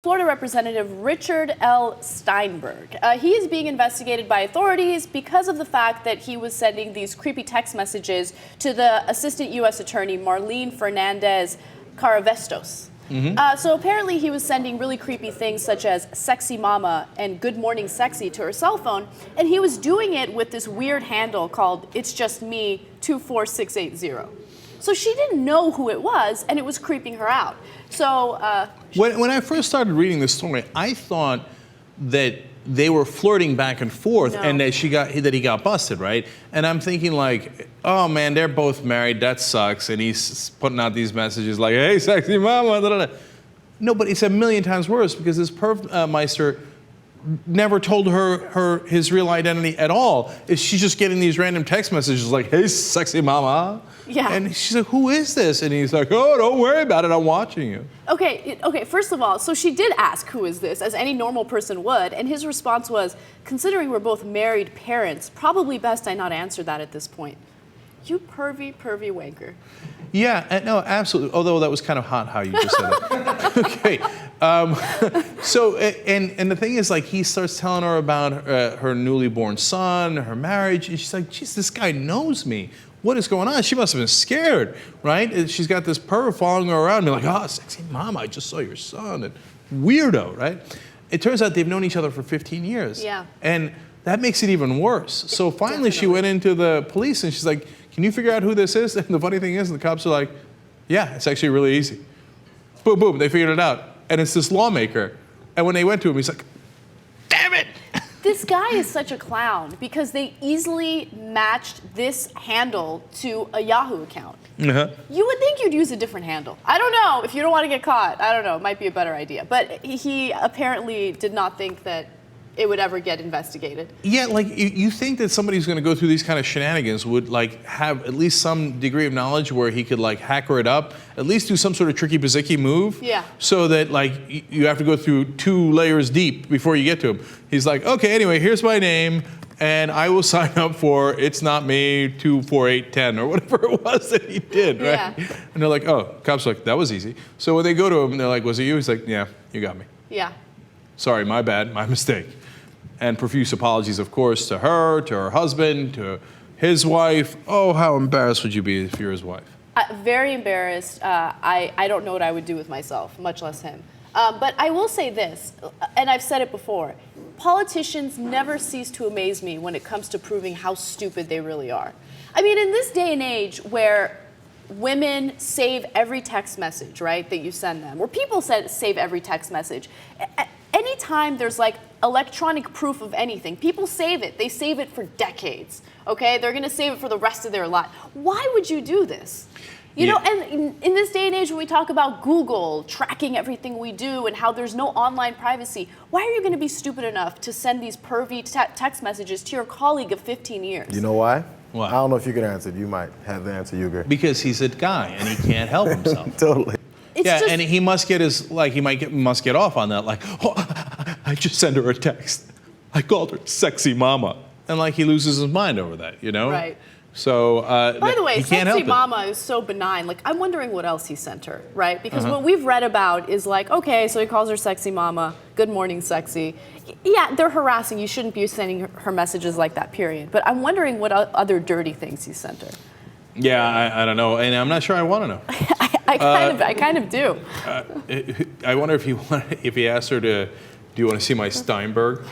Florida Representative Richard L. Steinberg. He is being investigated by authorities because of the fact that he was sending these creepy text messages to the Assistant U.S. Attorney Marlene Fernandez-Karavetsos. So apparently he was sending really creepy things such as sexy mama and good morning sexy to her cell phone, and he was doing it with this weird handle called It's Just Me 24680. So she didn't know who it was, and it was creeping her out. So when I first started reading this story, I thought that they were flirting back and forth, and that he got busted, right? And I'm thinking like, oh man, they're both married. That sucks. And he's putting out these messages like, hey, sexy mama. Da, da, da. No, but it's a million times worse because this Meister never told her his real identity at all. She's just getting these random text messages like, hey, sexy mama. Yeah. And she's like, who is this? And he's like, oh, don't worry about it. I'm watching you. Okay, first of all, so she did ask, who is this, as any normal person would, and his response was, considering we're both married parents, probably best I not answer that at this point. You pervy wanker. Yeah, no, absolutely. Although that was kind of hot how you just said that. Okay. So, and the thing is, like, he starts telling her about her newly born son, her marriage, and she's like, geez, this guy knows me. What is going on? She must have been scared, right? And she's got this perv following her around, being like, oh, sexy mama, I just saw your son. And weirdo, right? It turns out they've known each other for 15 years. Yeah. And that makes it even worse. So finally she went into the police and she's like, can you figure out who this is? And the funny thing is, the cops are like, yeah, it's actually really easy. Boom, boom, they figured it out. And it's this lawmaker. And when they went to him, he's like, damn it! This guy is such a clown because they easily matched this handle to a Yahoo account. You would think you'd use a different handle. I don't know, if you don't want to get caught, I don't know, it might be a better idea. But he apparently did not think that it would ever get investigated. Yeah, like you think that somebody who's going to go through these kind of shenanigans would like have at least some degree of knowledge where he could like hacker it up, at least do some sort of tricky baziki move. Yeah. So that like you have to go through 2 layers deep before you get to him. He's like, okay, anyway, here's my name, and I will sign up for It's Not Me 24810 or whatever it was that he did, right? Yeah. And they're like, oh, cops are like, that was easy. So when they go to him, they're like, was it you? He's like, yeah, you got me. Yeah. Sorry, my bad, my mistake. And profuse apologies, of course, to her husband, to his wife. Oh, how embarrassed would you be if you're his wife? Very embarrassed. I don't know what I would do with myself, much less him. But I will say this, and I've said it before, politicians never cease to amaze me when it comes to proving how stupid they really are. I mean, in this day and age where women save every text message, right, that you send them, or people save every text message, anytime there's like electronic proof of anything, people save it. They save it for decades, okay? They're gonna save it for the rest of their life. Why would you do this? You know, and in this day and age when we talk about Google tracking everything we do and how there's no online privacy, why are you gonna be stupid enough to send these pervy text messages to your colleague of 15 years? You know why? Why? I don't know if you can answer it. You might have the answer, Uygur. Because he's a guy and he can't help himself. Totally. And he must get must get off on that. Like, oh, I just sent her a text. I called her sexy mama, and like he loses his mind over that, you know? Right. So. By the way, sexy mama is so benign. Like, I'm wondering what else he sent her, right? Because what we've read about is like, okay, so he calls her sexy mama. Good morning, sexy. Yeah, they're harassing. You shouldn't be sending her messages like that. Period. But I'm wondering what other dirty things he sent her. Yeah, I don't know, and I'm not sure I want to know. I kind of do. I wonder if he asked her to, do you want to see my Steinberg?